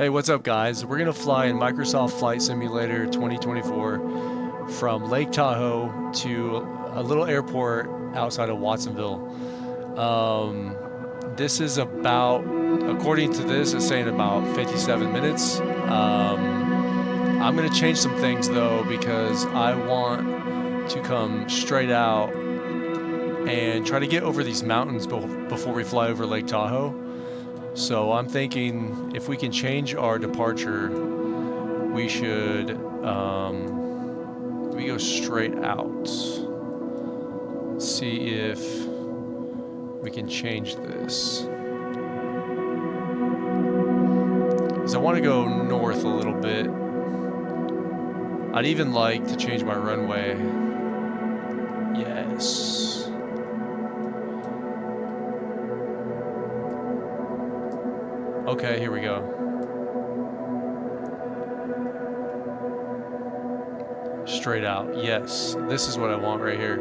Hey, what's up, guys? We're gonna fly in Microsoft Flight Simulator 2024 from Lake Tahoe to a little airport outside of Watsonville. This is about, according to this, it's saying about 57 minutes. I'm gonna change some things though because I want to come straight out and try to get over these mountains before we fly over Lake Tahoe. So I'm thinking if we can change our departure, we should we go straight out. Let's see if we can change this. Because I want to go north a little bit. I'd even like to change my runway. Yes. Okay, here we go. Straight out. Yes, this is what I want right here.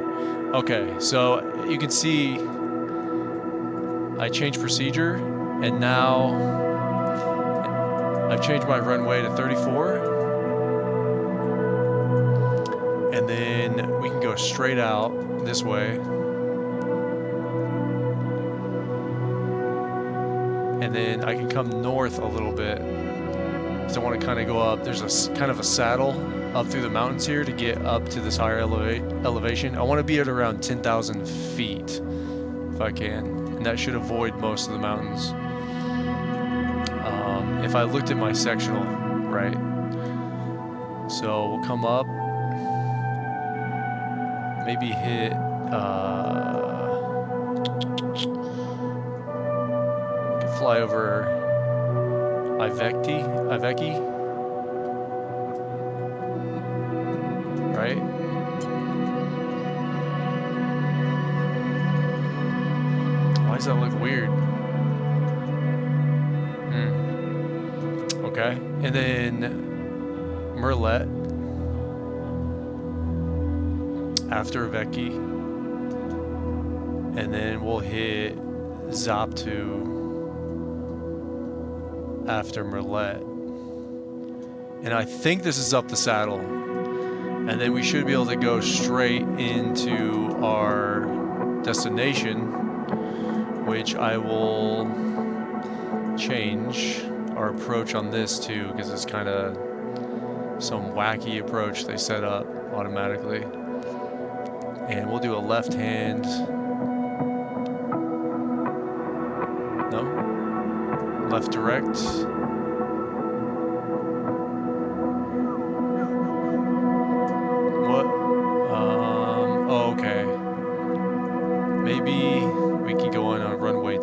Okay, so you can see I changed procedure, and now I've changed my runway to 34. And then we can go straight out this way. And then I can come north a little bit because I want to kind of go up. There's a kind of a saddle up through the mountains here to get up to this higher elevation. I want to be at around 10,000 feet if I can, and that should avoid most of the mountains. If I looked at my sectional, right? So we'll come up, maybe hit fly over Iveki, right? Why does that look weird? Okay, and then Merlet after Iveki, and then we'll hit Zaptu after Merlet. And I think this is up the saddle. And then we should be able to go straight into our destination, which I will change our approach on this too, because it's kind of some wacky approach they set up automatically. And we'll do a left hand. No? Left direct. What? Oh, okay. Maybe we can go on runway 2.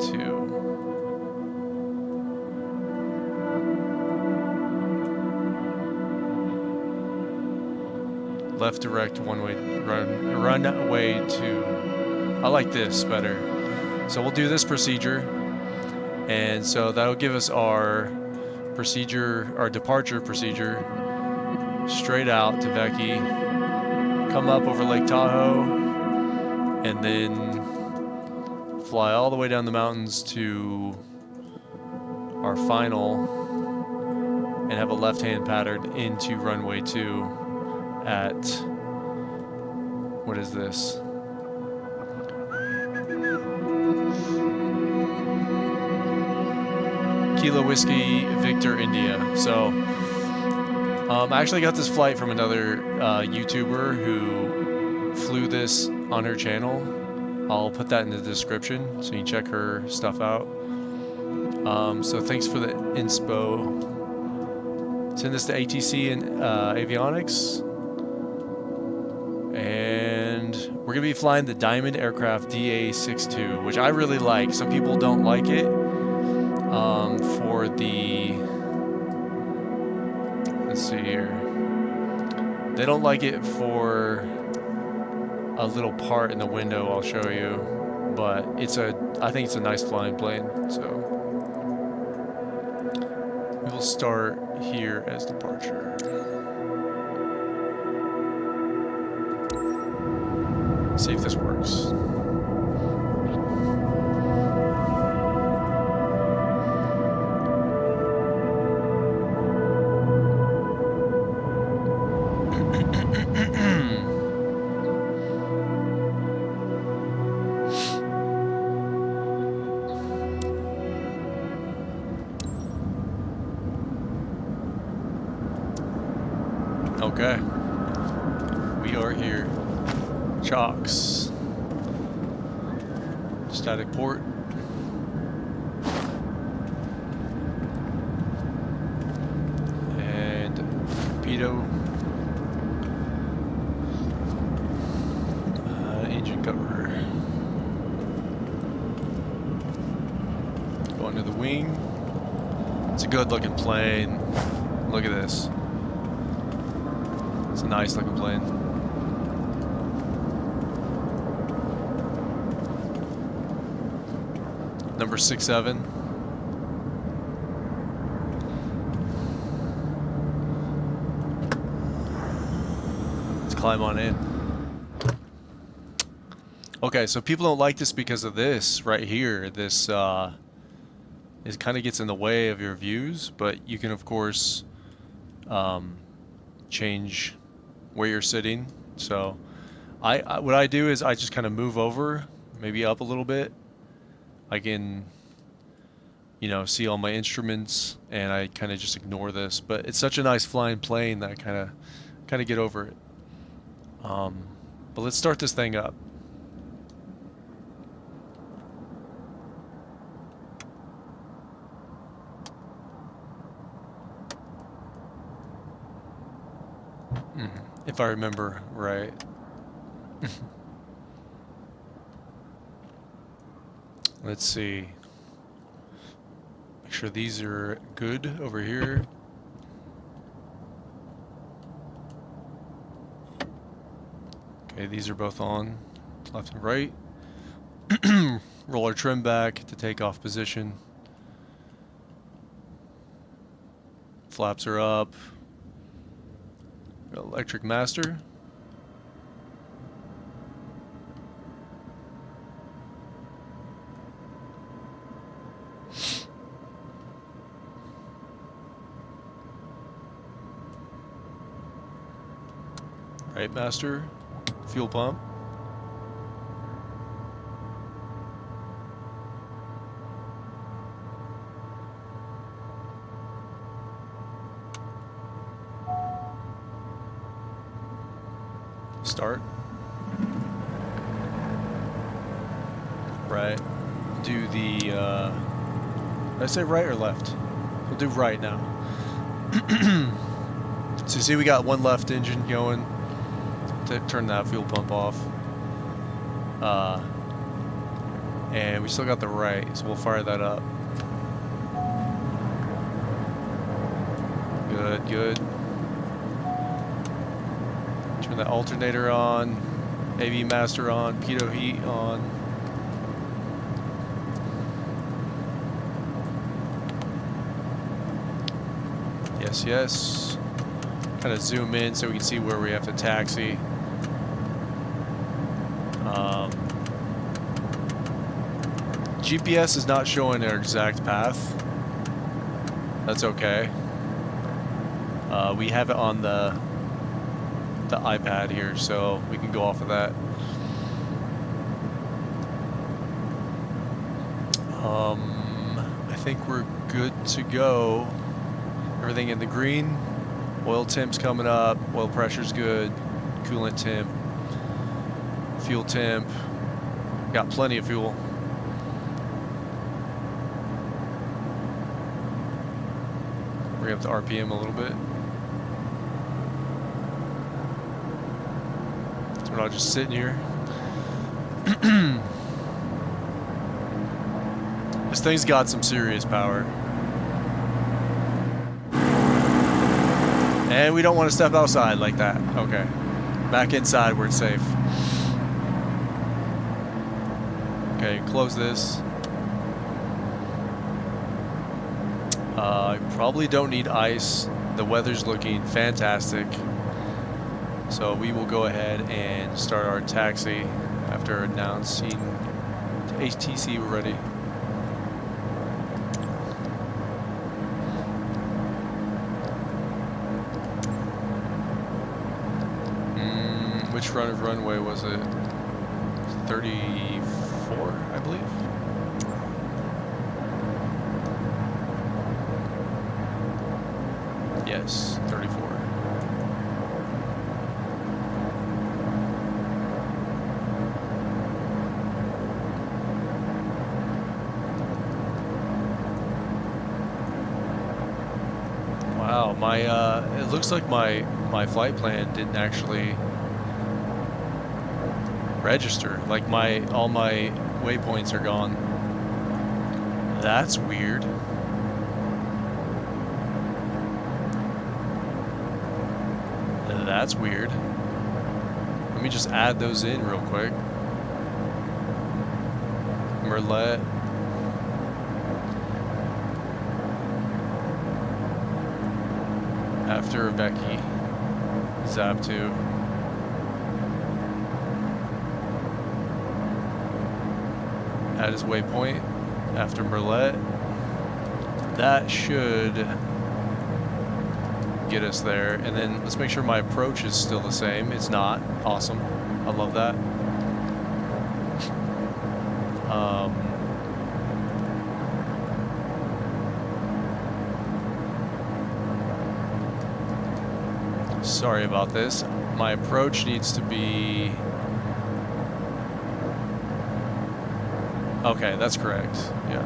Left direct, runway 2. I like this better. So we'll do this procedure. And so that'll give us our procedure, our departure procedure, straight out to Veki, come up over Lake Tahoe, and then fly all the way down the mountains to our final, and have a left-hand pattern into runway 2 at, what is this? Kilo Whiskey Victor India. So I actually got this flight from another YouTuber who flew this on her channel. I'll put that in the description so you can check her stuff out. So thanks for the inspo. Send this to ATC and Avionics. And we're gonna be flying the Diamond aircraft DA62, which I really like. Some people don't like it. For the, let's see here, they don't like it for a little part in the window I'll show you, but I think it's a nice flying plane. So we will start here as departure. See if this works. Okay. We are here. Chocks. Static port. And torpedo. Engine cover. Going to the wing. It's a good looking plane. Look at this. It's a nice looking plane. Number 67. Let's climb on in. Okay, so people don't like this because of this right here. This it kind of gets in the way of your views, but you can of course change where you're sitting. So what I do is I just kind of move over, maybe up a little bit. I can, you know, see all my instruments, and I kind of just ignore this. But it's such a nice flying plane that I kind of get over it. But let's start this thing up. If I remember right. Let's see. Make sure these are good over here. Okay, these are both on, left and right. Roll our trim back to take off position. Flaps are up. Electric master. Right master. Fuel pump. Start. Right. Do the, did I say right or left? We'll do right now. So you see we got one left engine going. Turn that fuel pump off. And we still got the right, so we'll fire that up. Good, good. Turn that alternator on, AV master on, pitot heat on. Yes, yes. Kind of zoom in so we can see where we have to taxi. GPS is not showing our exact path. That's okay. We have it on the iPad here, so we can go off of that. I think we're good to go. Everything in the green. Oil temp's coming up. Oil pressure's good. Coolant temp. Fuel temp. Got plenty of fuel. Bring up the RPM a little bit. So we're not just sitting here. This thing's got some serious power. And we don't want to step outside like that. Okay. Back inside where it's safe. Okay, close this. I probably don't need ice. The weather's looking fantastic. So we will go ahead and start our taxi after announcing to HTC we're ready. Which runway was it? 34, I believe. Yes, 34. Wow, my it looks like my flight plan didn't actually register. Like all my waypoints are gone. That's weird. That's weird. Let me just add those in real quick. Merlet. After Becky. Zap2. Add his waypoint after Merlet. That should get us there. And then let's make sure my approach is still the same. It's not. Awesome. I love that. Sorry about this. My approach needs to be... Okay, that's correct. Yeah.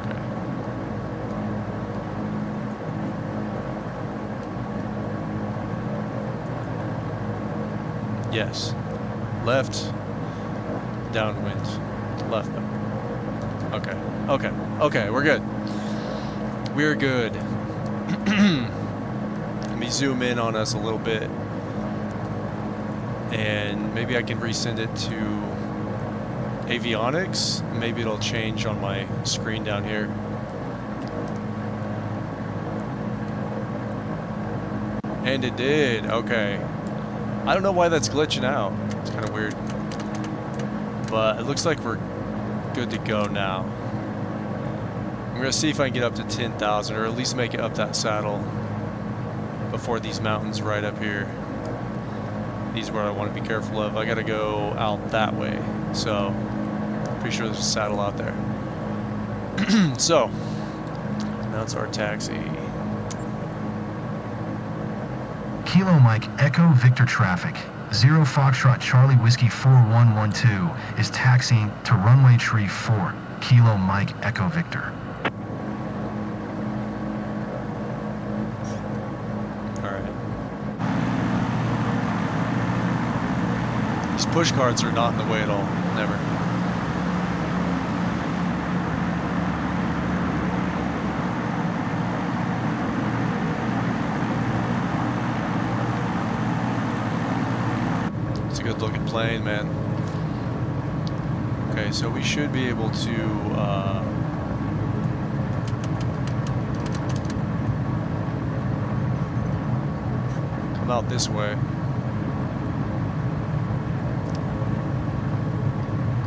Okay. Yes. Left, downwind, left. Okay. Okay. Okay, we're good. We're good. Let me zoom in on us a little bit. And maybe I can resend it to avionics. Maybe it'll change on my screen down here. And it did. Okay. I don't know why that's glitching out. It's kind of weird. But it looks like we're good to go now. I'm going to see if I can get up to 10,000 or at least make it up that saddle before these mountains right up here. These are what I want to be careful of. I got to go out that way. So, pretty sure there's a saddle out there. So, that's our taxi. Kilo Mike Echo Victor traffic. 0 Foxtrot Charlie Whiskey 4112 is taxiing to runway tree 4. Kilo Mike Echo Victor. Push cards are not in the way at all. Never. It's a good looking plane, man. Okay, so we should be able to come out this way.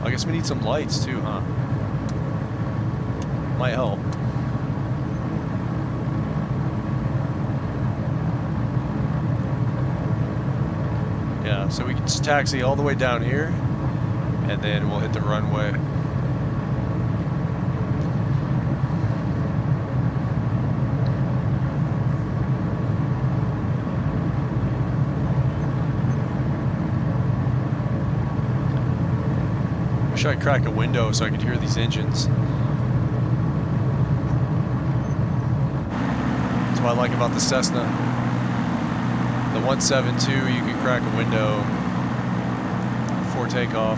I guess we need some lights too, huh? Might help. Yeah, so we can just taxi all the way down here, and then we'll hit the runway. Wish I'd crack a window so I could hear these engines. That's what I like about the Cessna. The 172, you can crack a window before takeoff.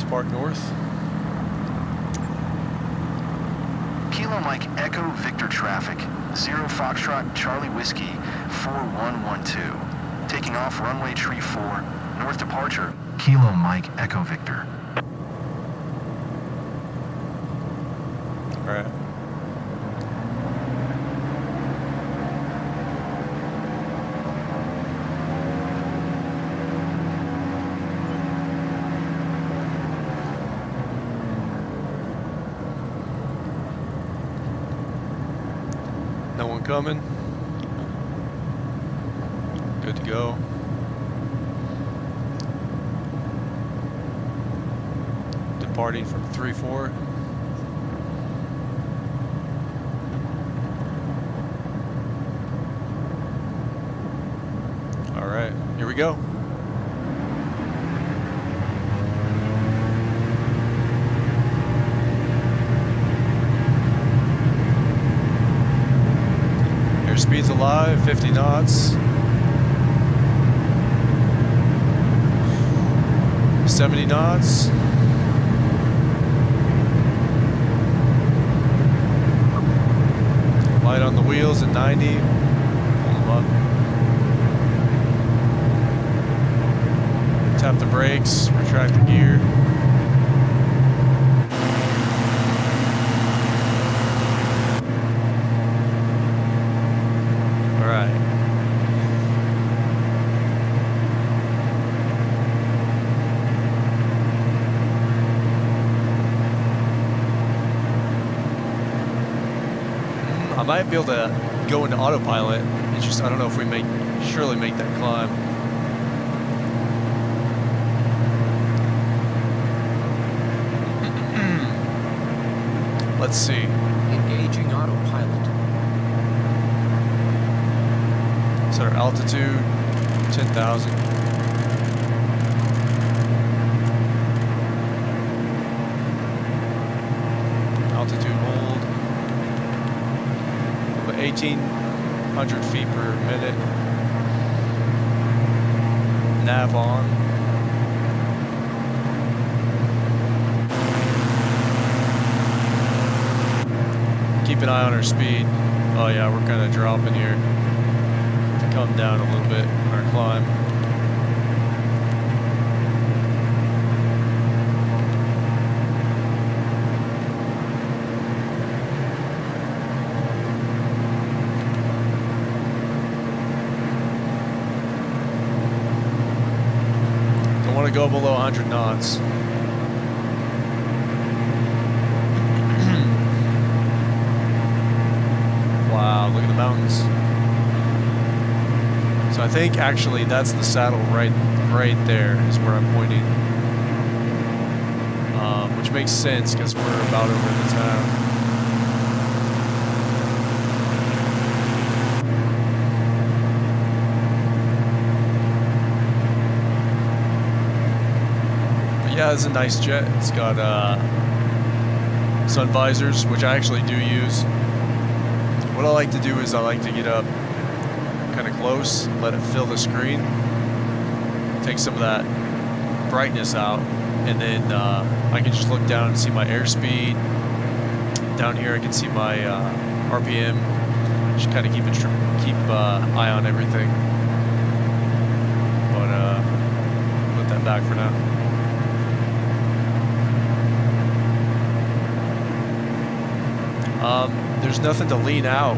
Park North. Kilo Mike Echo Victor traffic. 0 Foxtrot Charlie Whiskey 4112. Taking off runway tree 4. North departure. Kilo Mike Echo Victor. All right. coming. Good to go. Departing from 3-4. All right, here we go. Airspeed's alive, 50 knots. 70 knots. Light on the wheels at 90. Pull them up. Tap the brakes, retract the gear. All right. I might be able to go into autopilot. It's just, I don't know if we surely make that climb. Let's see. Engaging autopilot. Set our altitude, 10,000. Altitude hold. 1,800 feet per minute. Nav on. Keep an eye on our speed. Oh yeah, we're kind of dropping here. To come down a little bit on our climb. Don't want to go below 100 knots. Wow, look at the mountains. So I think actually that's the saddle right there is where I'm pointing. Which makes sense because we're about over the town. But yeah, it's a nice jet. It's got sun visors, which I actually do use. What I like to do is I like to get up kind of close, let it fill the screen, take some of that brightness out, and then I can just look down and see my airspeed. Down here I can see my RPM. Just kind of keep eye on everything. But put that back for now. There's nothing to lean out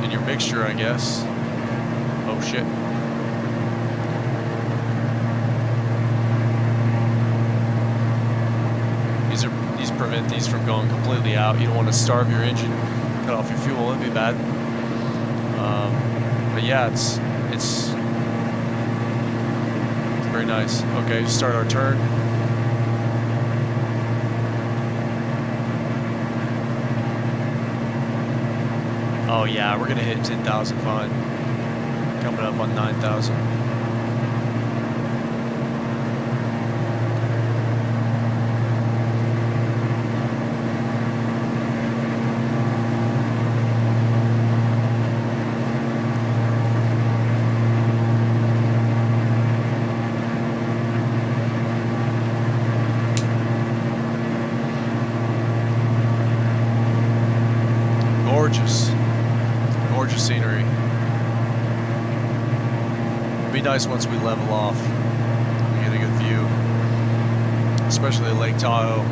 in your mixture, I guess. Oh shit. These prevent these from going completely out. You don't want to starve your engine, cut off your fuel, it'd be bad. But yeah, it's very nice. Okay, start our turn. Oh yeah, we're gonna hit 10,000 fine. Coming up on 9,000. Gorgeous. Gorgeous scenery. It'd be nice once we level off. We get a good view. Especially Lake Tahoe.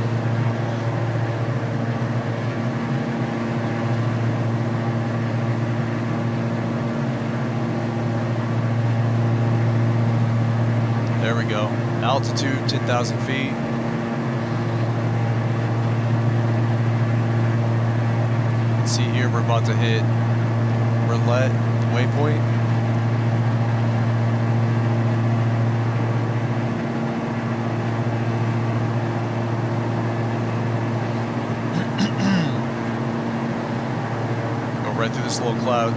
There we go. Altitude 10,000 feet. See here, we're about to hit Roulette waypoint. Go right through this little cloud.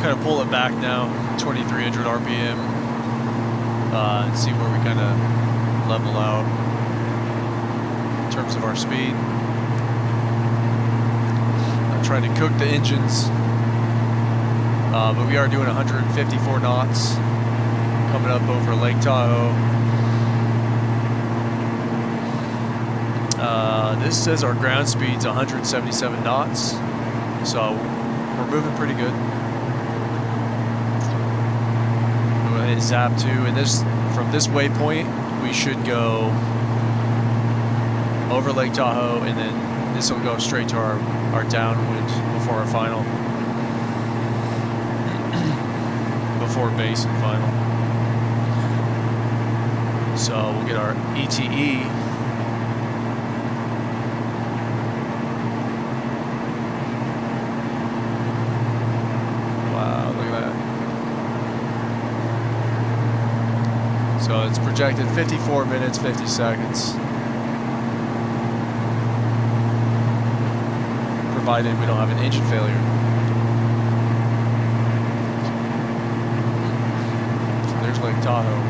Kind of pull it back now, 2300 RPM, and see where we kind of level out in terms of our speed. I'm trying to cook the engines, but we are doing 154 knots coming up over Lake Tahoe. This says our ground speed's 177 knots, so we're moving pretty good. Zap 2, and this from this waypoint we should go over Lake Tahoe, and then this will go straight to our downwind before our final, before base and final. So we'll get our ETE. Wow, look at that. So it's projected 54 minutes, 50 seconds. Provided we don't have an engine failure. So there's Lake Tahoe.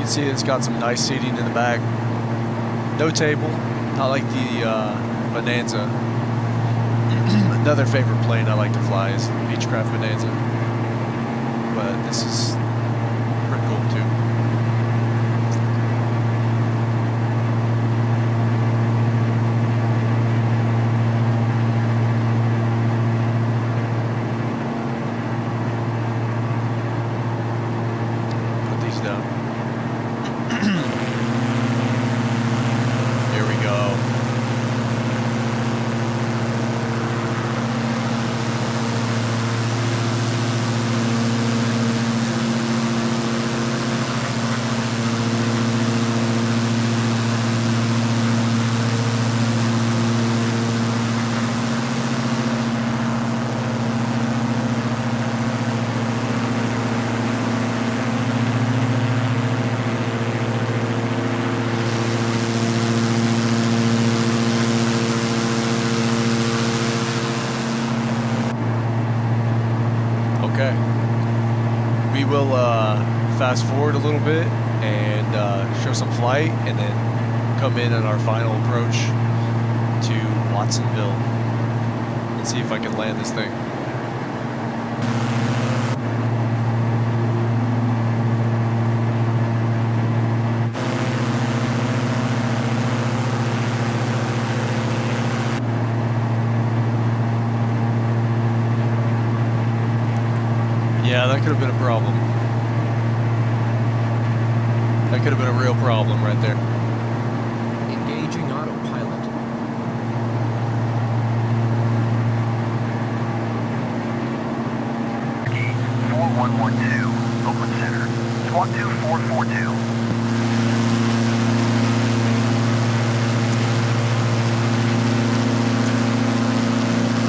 See, it's got some nice seating in the back. No table, not like the Bonanza. Another favorite plane I like to fly is the Beechcraft Bonanza, but this is pretty cool too. Put these down. Here we go. Okay. We will fast forward a little bit and show some flight, and then come in on our final approach to Watsonville and see if I can land this thing. Yeah, that could have been a problem. That could have been a real problem right there. Engaging autopilot. Key 4112, open center. SWAT 2442.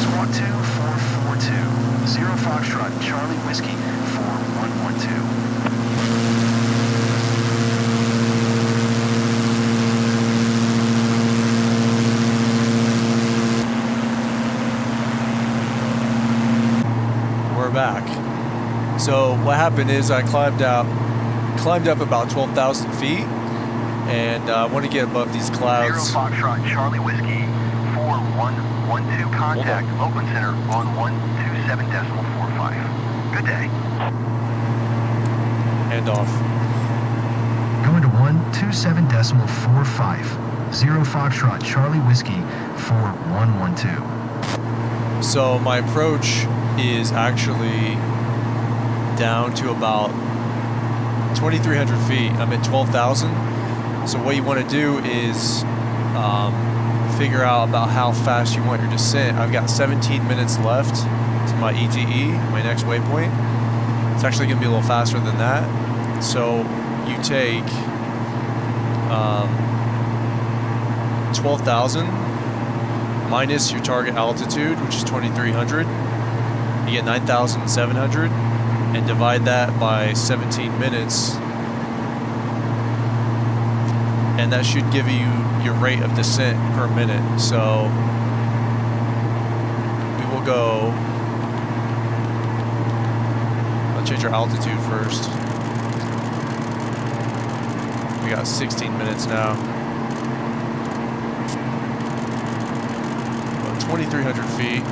SWAT 2442, 0 Foxtrot, Charlie Whiskey 4112. we're back. So what happened is I climbed up about 12,000 feet, and I want to get above these clouds. 0 Foxtrot Charlie Whiskey 4112 contact Oakland Center on 127.45. Good day. Hand off. Going to 127.45. 0 Foxtrot Charlie Whiskey 4112. So my approach is actually down to about 2,300 feet. I'm at 12,000. So what you want to do is figure out about how fast you want your descent. I've got 17 minutes left to my ETE, my next waypoint. It's actually going to be a little faster than that. So you take 12,000 minus your target altitude, which is 2,300. You get 9,700, and divide that by 17 minutes, and that should give you your rate of descent per minute. So we will go, I'll change our altitude first. We got 16 minutes now. 2,300 feet.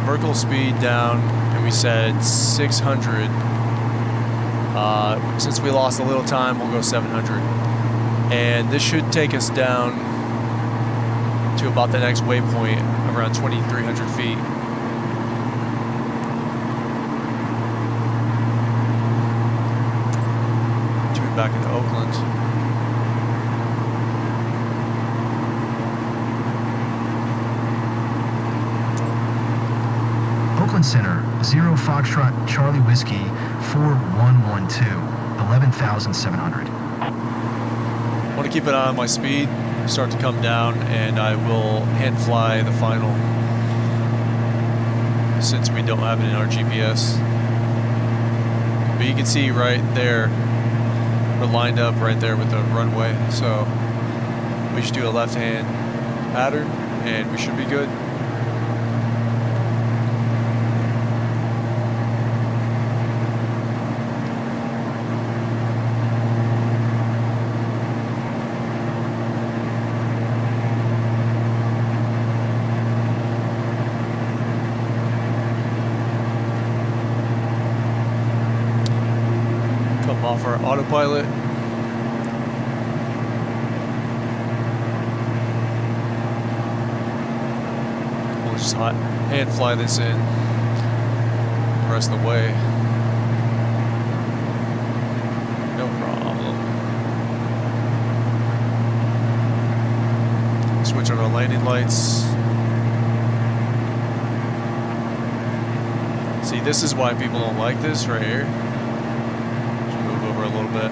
Vertical speed down, and we said 600. Since we lost a little time, we'll go 700. And this should take us down to about the next waypoint, around 2,300 feet. Tune back into Oakland. Oakland Center, 0 Foxtrot Charlie Whiskey 4112, 11,700. I want to keep an eye on my speed, start to come down, and I will hand fly the final since we don't have it in our GPS. But you can see right there, we're lined up right there with the runway, so we should do a left-hand pattern and we should be good. Off our autopilot. We'll just hand fly this in the rest of the way. No problem. Switch on our landing lights. See, this is why people don't like this right here. A little bit.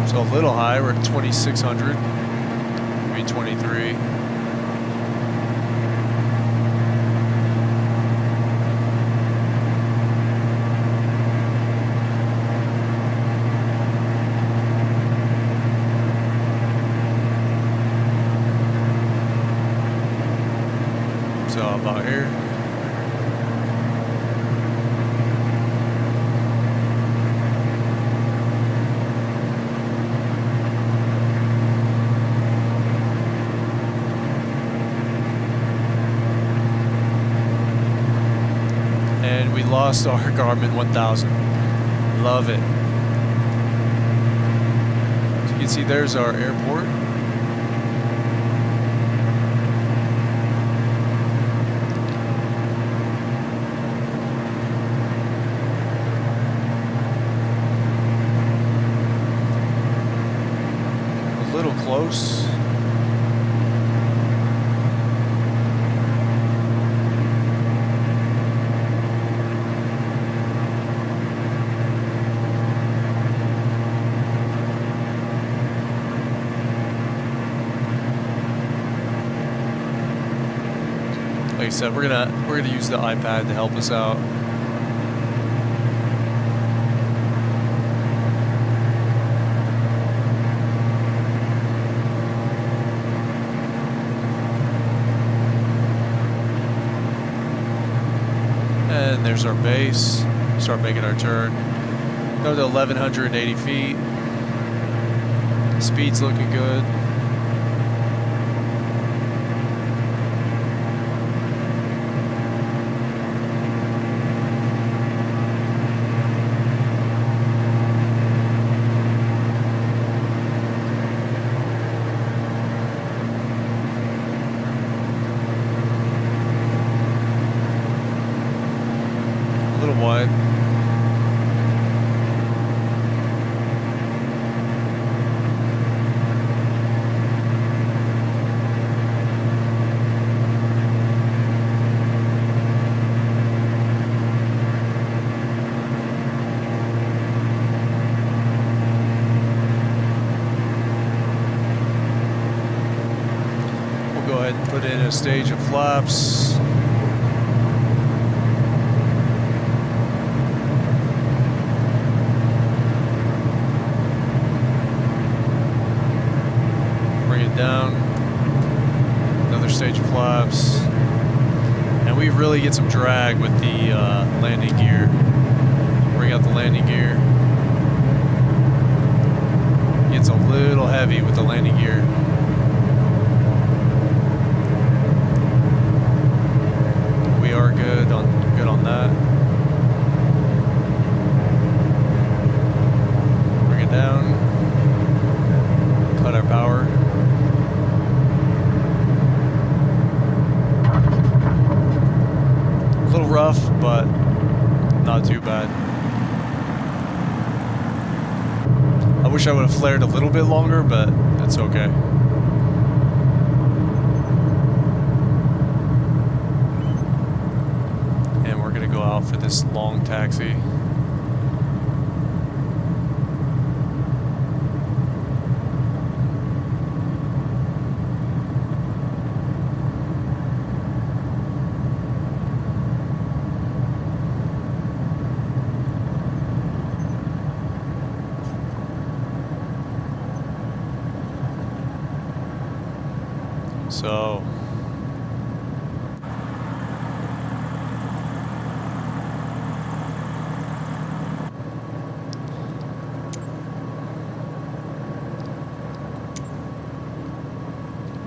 So a little high, we're at 2,600, maybe 23. So about here. And we lost our Garmin 1000. Love it. So you can see there's our airport. Little close. like I said, we're gonna use the iPad to help us out. And there's our base. Start making our turn. Go to 1,180 feet. Speed's looking good. A little wide. Go ahead and put in a stage of flaps. Bring it down. Another stage of flaps. And we really get some drag with the landing gear. Bring out the landing gear. Gets a little heavy with the landing gear. Good on that. Bring it down. Cut our power. A little rough, but not too bad. I wish I would have flared a little bit longer, but it's okay. Go out for this long taxi. So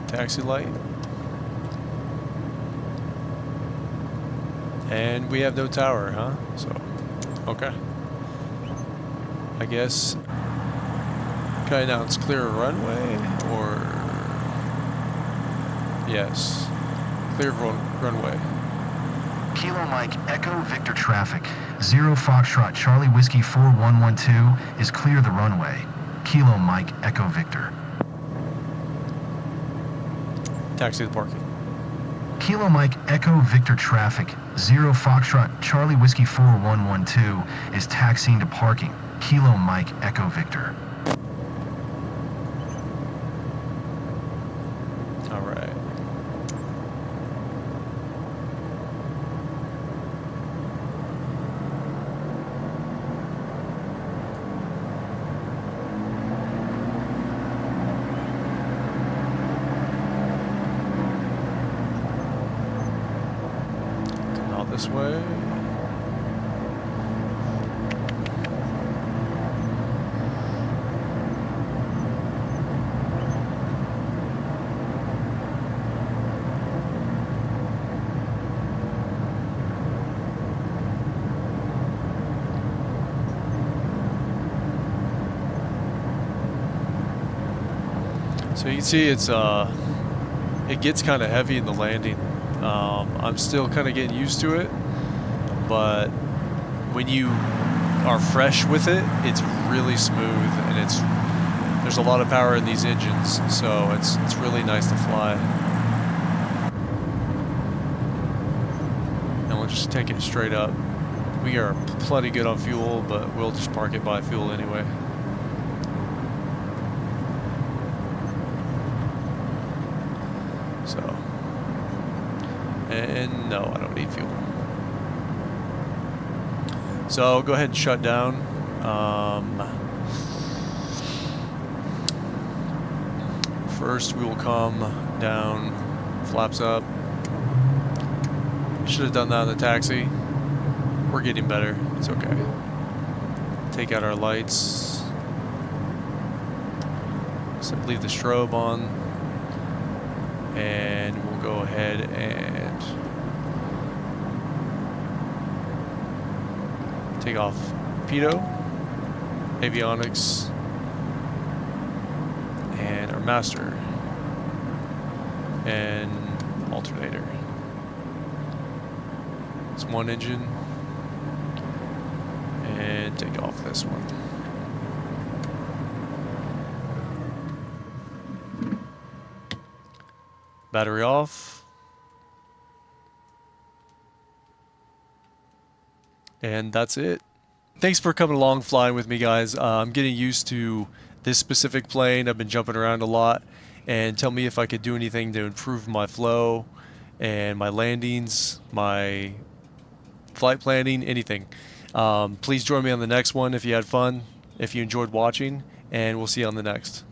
taxi light. And we have no tower, huh? So, okay. I guess, okay, now it's clear a runway, or, yes, clear runway. Kilo Mike Echo Victor traffic. 0 Foxtrot Charlie Whiskey 4112 is clear the runway. Kilo Mike Echo Victor. Taxi to parking. Kilo Mike Echo Victor traffic. 0 Foxtrot Charlie Whiskey 4112 is taxiing to parking. Kilo Mike Echo Victor. All right. This way. So you can see it gets kind of heavy in the landing. I'm still kind of getting used to it, but when you are fresh with it, it's really smooth, and there's a lot of power in these engines, so it's really nice to fly. And we'll just take it straight up. We are plenty good on fuel, but we'll just park it by fuel anyway. So, And no, I don't need fuel. So go ahead and shut down. First we will come down, flaps up. Should have done that in the taxi. We're getting better, it's okay. Take out our lights. So leave the strobe on. And we'll go ahead and take off pitot, avionics, and our master, and alternator. It's one engine, and take off this one. Battery off. And that's it. Thanks for coming along flying with me, guys. I'm getting used to this specific plane. I've been jumping around a lot. And tell me if I could do anything to improve my flow and my landings, my flight planning, anything. Please join me on the next one if you had fun, if you enjoyed watching, and we'll see you on the next.